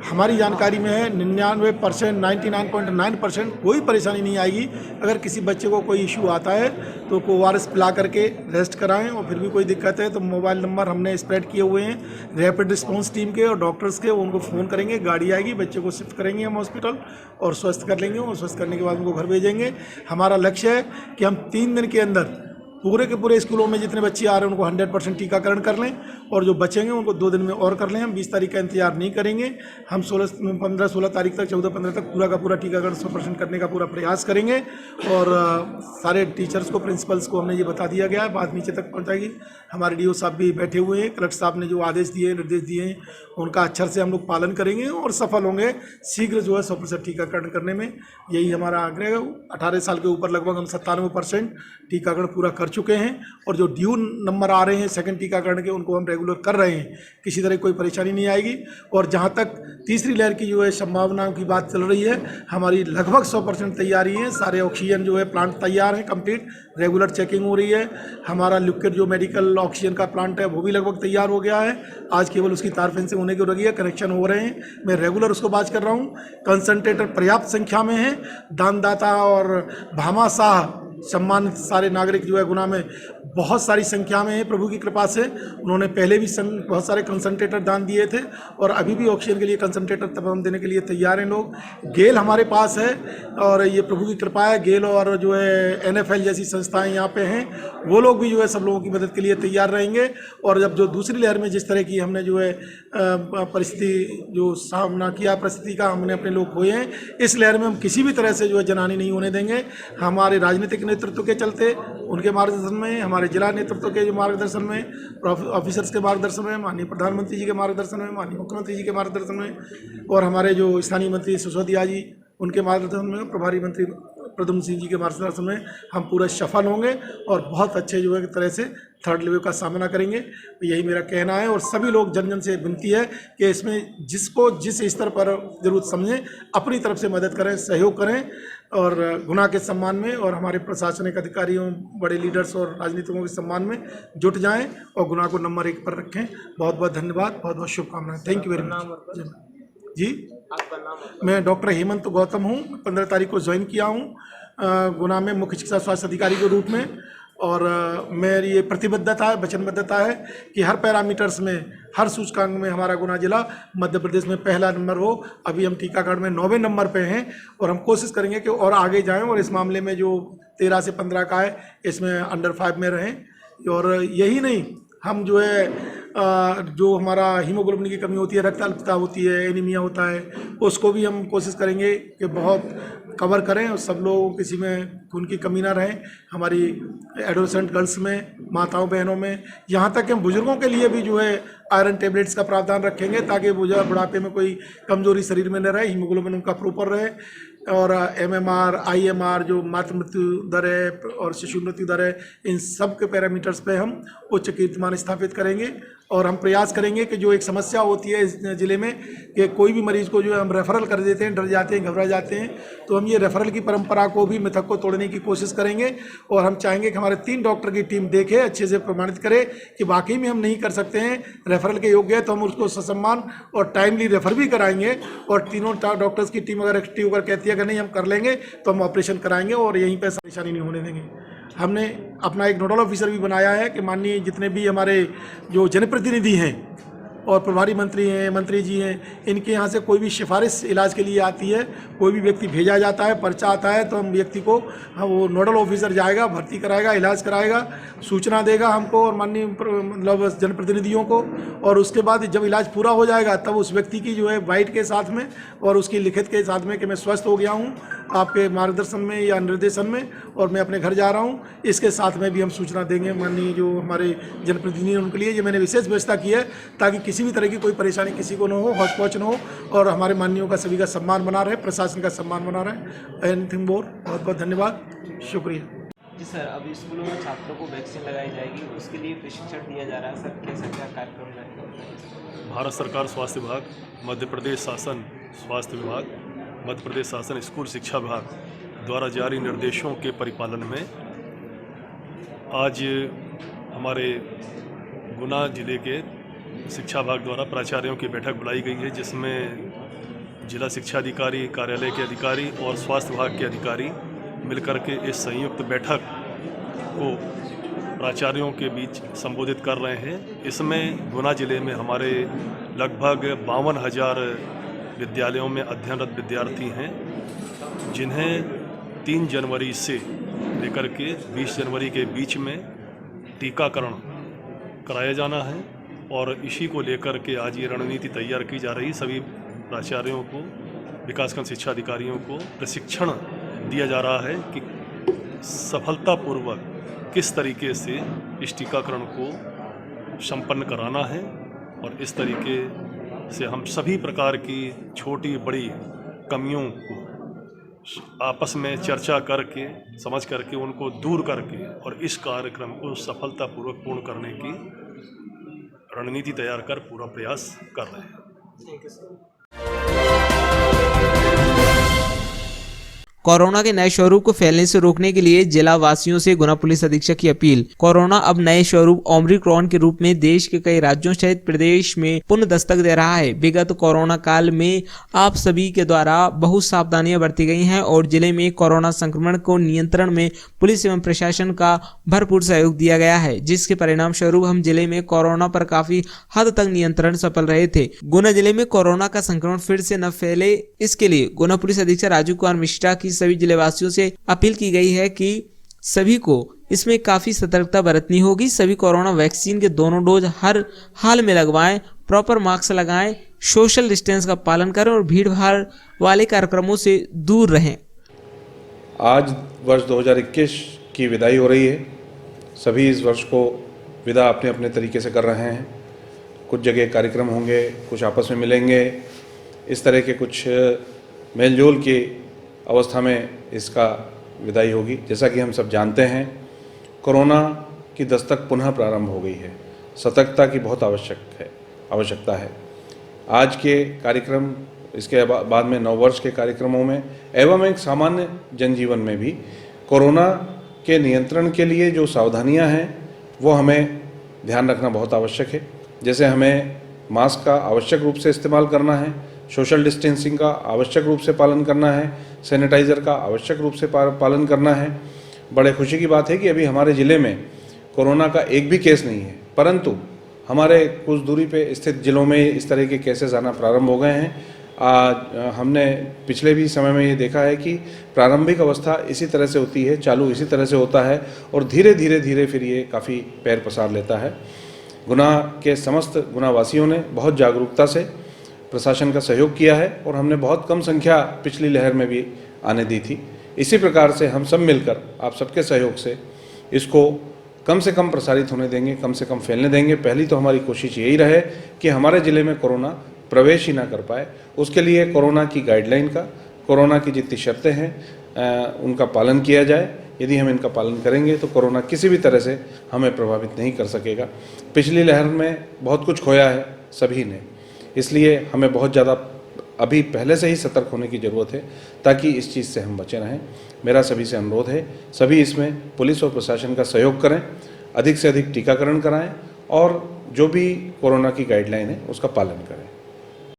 हमारी जानकारी में है 99%, 99.9% कोई परेशानी नहीं आएगी। अगर किसी बच्चे को कोई इशू आता है तो ORS पिला करके रेस्ट कराएं, और फिर भी कोई दिक्कत है तो मोबाइल नंबर हमने स्प्रेड किए हुए हैं रैपिड रिस्पांस टीम के और डॉक्टर्स के, उनको फ़ोन करेंगे, गाड़ी आएगी, बच्चे को शिफ्ट करेंगे हम हॉस्पिटल और स्वस्थ कर लेंगे, और स्वस्थ करने के बाद उनको घर भेजेंगे। हमारा लक्ष्य है कि हम 3 दिन के अंदर पूरे के पूरे स्कूलों में जितने बच्चे आ रहे हैं उनको 100% टीकाकरण कर लें, और जो बचेंगे उनको 2 दिन में और कर लें। हम 20 तारीख का इंतजार नहीं करेंगे, हम 15-16 तारीख तक, 14-15 तक पूरा का पूरा टीकाकरण 100% करने का पूरा प्रयास करेंगे। और सारे टीचर्स को, प्रिंसिपल्स को हमने ये बता दिया गया है, बात नीचे तक पहुँचाएगी। हमारे DO साहब भी बैठे हुए हैं, कलेक्टर साहब ने जो आदेश दिए, निर्देश दिए हैं, उनका अक्षर से हम लोग पालन करेंगे और सफल होंगे शीघ्र जो है 100% टीकाकरण करने में। यही हमारा आग्रह है। 18 साल के ऊपर लगभग हम 97% टीकाकरण पूरा कर चुके हैं, और जो ड्यू नंबर आ रहे हैं सेकंड टीकाकरण के उनको हम रेगुलर कर रहे हैं, किसी तरह कोई परेशानी नहीं आएगी। और जहां तक तीसरी लहर की जो है संभावनाओं की बात चल रही है, हमारी लगभग 100% तैयारी है। सारे ऑक्सीजन जो है प्लांट तैयार हैं, कंप्लीट रेगुलर चेकिंग हो रही है। हमारा लिक्विड जो मेडिकल ऑक्सीजन का प्लांट है वो भी लगभग तैयार हो गया है। आज केवल उसकी तार फेंसिंग होने की रही है, कनेक्शन हो रहे हैं, मैं रेगुलर उसको बात कर रहा हूँ। कंसंट्रेटर पर्याप्त संख्या में है। दानदाता और भामाशाह सम्मानित सारे नागरिक जो है गुना में बहुत सारी संख्या में है प्रभु की कृपा से। उन्होंने पहले भी बहुत सारे कंसंट्रेटर दान दिए थे और अभी भी ऑक्सीजन के लिए कंसंट्रेटर तमाम देने के लिए तैयार हैं लोग। गेल हमारे पास है और ये प्रभु की कृपा है। गेल और जो है NFL जैसी संस्थाएं यहाँ पे हैं, वो लोग भी जो है सब लोगों की मदद के लिए तैयार रहेंगे। और जब जो दूसरी लहर में जिस तरह की हमने जो है परिस्थिति जो सामना किया, परिस्थिति का हमने अपने लोग खोए हैं, इस लहर में हम किसी भी तरह से जो है जनहानि नहीं होने देंगे। हमारे राजनीतिक नेतृत्व के चलते, उनके मार्गदर्शन में, हमारे जिला नेतृत्व के जो मार्गदर्शन में, ऑफिसर्स के मार्गदर्शन में, माननीय प्रधानमंत्री जी के मार्गदर्शन में, माननीय मुख्यमंत्री जी के मार्गदर्शन में और हमारे जो स्थानीय मंत्री सिसोदिया जी उनके मार्गदर्शन में, प्रभारी मंत्री प्रद्युम्न सिंह जी के मार्गदर्शन में हम पूरा सफल होंगे और बहुत अच्छे जो है तरह से थर्ड लेवल का सामना करेंगे। यही मेरा कहना है और सभी लोग जन जन से विनती है कि इसमें जिसको जिस स्तर पर जरूरत समझें अपनी तरफ से मदद करें, सहयोग करें और गुना के सम्मान में और हमारे प्रशासनिक अधिकारियों, बड़े लीडर्स और राजनीतिकों के सम्मान में जुट जाएं और गुना को नंबर 1 पर रखें। बहुत बहुत धन्यवाद, बहुत बहुत शुभकामनाएं। Thank you very much. जी, मैं डॉक्टर हेमंत गौतम हूँ। 15 तारीख को ज्वाइन किया हूँ गुना में मुख्य चिकित्सा स्वास्थ्य अधिकारी के रूप में और मेरी ये प्रतिबद्धता है, वचनबद्धता है कि हर पैरामीटर्स में, हर सूचकांक में हमारा गुना जिला मध्य प्रदेश में पहला नंबर हो। अभी हम टीकाकरण में 9वें नंबर पे हैं और हम कोशिश करेंगे कि और आगे जाएं और इस मामले में जो 13 से 15 का है इसमें अंडर 5 में रहें। और यही नहीं, हम जो है जो हमारा हीमोग्लोबिन की कमी होती है, रक्त अल्पता होती है, एनीमिया होता है, उसको भी हम कोशिश करेंगे कि बहुत कवर करें और सब लोग किसी में खून की कमी ना रहे। हमारी एडोलेसेंट गर्ल्स में, माताओं बहनों में, यहाँ तक कि हम बुजुर्गों के लिए भी जो है आयरन टेबलेट्स का प्रावधान रखेंगे ताकि बुढ़ापे में कोई कमजोरी शरीर में न रहे, हीमोग्लोबिन उनका प्रॉपर रहे। और MMR, IMR जो मातृ मृत्यु दर है और शिशु मृत्यु दर है, इन सब के पैरामीटर्स पे हम उच्च कीर्तिमान स्थापित करेंगे। और हम प्रयास करेंगे कि जो एक समस्या होती है इस ज़िले में कि कोई भी मरीज़ को जो है हम रेफरल कर देते हैं, डर जाते हैं, घबरा जाते हैं, तो हम ये रेफरल की परंपरा को भी, मिथक को तोड़ने की कोशिश करेंगे। और हम चाहेंगे कि हमारे 3 डॉक्टर की टीम देखे, अच्छे से प्रमाणित करे कि वाकई में हम नहीं कर सकते हैं, रेफरल के योग्य है, तो हम उसको ससम्मान और टाइमली रेफर भी कराएंगे। और तीनों डॉक्टर्स की टीम अगर एक्टिव होकर कहती है कि नहीं हम कर लेंगे तो हम ऑपरेशन कराएंगे और यहीं पर परेशानी नहीं होने देंगे। हमने अपना एक नोडल ऑफिसर भी बनाया है कि माननीय जितने भी हमारे जो जनप्रतिनिधि हैं और प्रभारी मंत्री हैं, मंत्री जी हैं, इनके यहाँ से कोई भी सिफारिश इलाज के लिए आती है, कोई भी व्यक्ति भेजा जाता है, पर्चा आता है, तो हम व्यक्ति को वो नोडल ऑफिसर जाएगा, भर्ती कराएगा, इलाज कराएगा, सूचना देगा हमको और माननीय मतलब जनप्रतिनिधियों को। और उसके बाद जब इलाज पूरा हो जाएगा तब उस व्यक्ति की जो है वाइट के साथ में और उसकी लिखित के साथ में कि मैं स्वस्थ हो गया हूँ आपके मार्गदर्शन में या निर्देशन में और मैं अपने घर जा रहा हूँ, इसके साथ में भी हम सूचना देंगे माननीय जो हमारे जनप्रतिनिधि हैं उनके लिए। ये मैंने विशेष व्यवस्था की है ताकि किसी भी तरह की कोई परेशानी किसी को न हो, हौच पौच न हो और हमारे माननीयों का सभी का सम्मान बना रहे, प्रशासन का सम्मान बना रहे। एनीथिंग मोर, बहुत बहुत धन्यवाद, शुक्रिया। जी सर, अब स्कूलों में छात्रों को वैक्सीन लगाई जाएगी, उसके लिए प्रशिक्षण दिया जा रहा है सर, कैसा क्या कार्यक्रम रहेगा? भारत सरकार स्वास्थ्य विभाग, मध्य प्रदेश शासन स्वास्थ्य विभाग, मध्य प्रदेश शासन स्कूल शिक्षा विभाग द्वारा जारी निर्देशों के परिपालन में आज हमारे गुना जिले के शिक्षा विभाग द्वारा प्राचार्यों की बैठक बुलाई गई है, जिसमें जिला शिक्षा अधिकारी, कार्यालय के अधिकारी और स्वास्थ्य विभाग के अधिकारी मिलकर के इस संयुक्त बैठक को प्राचार्यों के बीच संबोधित कर रहे हैं। इसमें गुना जिले में हमारे लगभग 52,000 विद्यालयों में अध्ययनरत विद्यार्थी हैं, जिन्हें 3 जनवरी से लेकर के 20 जनवरी के बीच में टीकाकरण कराया जाना है। और इसी को लेकर के आज ये रणनीति तैयार की जा रही। सभी प्राचार्यों को, विकासखंड शिक्षा अधिकारियों को प्रशिक्षण दिया जा रहा है कि सफलतापूर्वक किस तरीके से इस टीकाकरण को संपन्न कराना है और इस तरीके से हम सभी प्रकार की छोटी बड़ी कमियों को आपस में चर्चा करके, समझ करके, उनको दूर करके और इस कार्यक्रम को सफलतापूर्वक पूर्ण करने की रणनीति तैयार कर पूरा प्रयास कर रहे हैं। कोरोना के नए स्वरूप को फैलने से रोकने के लिए जिला वासियों से गुना पुलिस अधीक्षक की अपील। कोरोना अब नए स्वरूप ओमिक्रॉन के रूप में देश के कई राज्यों सहित प्रदेश में पुनः दस्तक दे रहा है। विगत कोरोना काल में आप सभी के द्वारा बहुत सावधानियां बरती गई हैं और जिले में कोरोना संक्रमण को नियंत्रण में पुलिस एवं प्रशासन का भरपूर सहयोग दिया गया है, जिसके परिणाम स्वरूप हम जिले में कोरोना पर काफी हद तक नियंत्रण सफल रहे थे। गुना जिले में कोरोना का संक्रमण फिर से न फैले, इसके लिए गुना पुलिस अधीक्षक राजू कुमार मिश्रा की सभी जिलेवासियों से अपील की गई है कि सभी को इसमें काफी सतर्कता बरतनी होगी। सभी कोरोना वैक्सीन के दोनों डोज हर हाल में लगवाएं, प्रॉपर मास्क लगाएं, सोशल डिस्टेंस का पालन करें और भीड़ भाड़ वाले कार्यक्रमों से दूर रहें। आज वर्ष 2021 की विदाई हो रही है। सभी इस वर्ष को विदा अपने अपने तरीके से कर रहे हैं। कुछ जगह कार्यक्रम होंगे, कुछ आपस में मिलेंगे, इस तरह के कुछ मेलजोल की अवस्था में इसका विदाई होगी। जैसा कि हम सब जानते हैं, कोरोना की दस्तक पुनः प्रारंभ हो गई है। सतर्कता की बहुत आवश्यकता है। आज के कार्यक्रम, इसके बाद में नववर्ष के कार्यक्रमों में एवं एक सामान्य जनजीवन में भी कोरोना के नियंत्रण के लिए जो सावधानियां हैं वो हमें ध्यान रखना बहुत आवश्यक है। जैसे हमें मास्क का आवश्यक रूप से इस्तेमाल करना है, सोशल डिस्टेंसिंग का आवश्यक रूप से पालन करना है, सैनिटाइज़र का आवश्यक रूप से पालन करना है। बड़े खुशी की बात है कि अभी हमारे ज़िले में कोरोना का एक भी केस नहीं है, परंतु हमारे कुछ दूरी पे स्थित ज़िलों में इस तरह के केसेस आना प्रारंभ हो गए हैं। हमने पिछले भी समय में ये देखा है कि प्रारंभिक अवस्था इसी तरह से होती है, चालू इसी तरह से होता है और धीरे धीरे फिर ये काफ़ी पैर पसार लेता है। गुना के समस्त गुनावासियों ने बहुत जागरूकता से प्रशासन का सहयोग किया है और हमने बहुत कम संख्या पिछली लहर में भी आने दी थी। इसी प्रकार से हम सब मिलकर आप सबके सहयोग से इसको कम से कम प्रसारित होने देंगे, कम से कम फैलने देंगे। पहली तो हमारी कोशिश यही रहे कि हमारे ज़िले में कोरोना प्रवेश ही ना कर पाए। उसके लिए कोरोना की गाइडलाइन का, कोरोना की जितनी शर्तें हैं उनका पालन किया जाए। यदि हम इनका पालन करेंगे तो कोरोना किसी भी तरह से हमें प्रभावित नहीं कर सकेगा। पिछली लहर में बहुत कुछ खोया है सभी ने, इसलिए हमें बहुत ज़्यादा अभी पहले से ही सतर्क होने की ज़रूरत है ताकि इस चीज़ से हम बचे रहें। मेरा सभी से अनुरोध है, सभी इसमें पुलिस और प्रशासन का सहयोग करें, अधिक से अधिक टीकाकरण कराएं और जो भी कोरोना की गाइडलाइन है उसका पालन करें।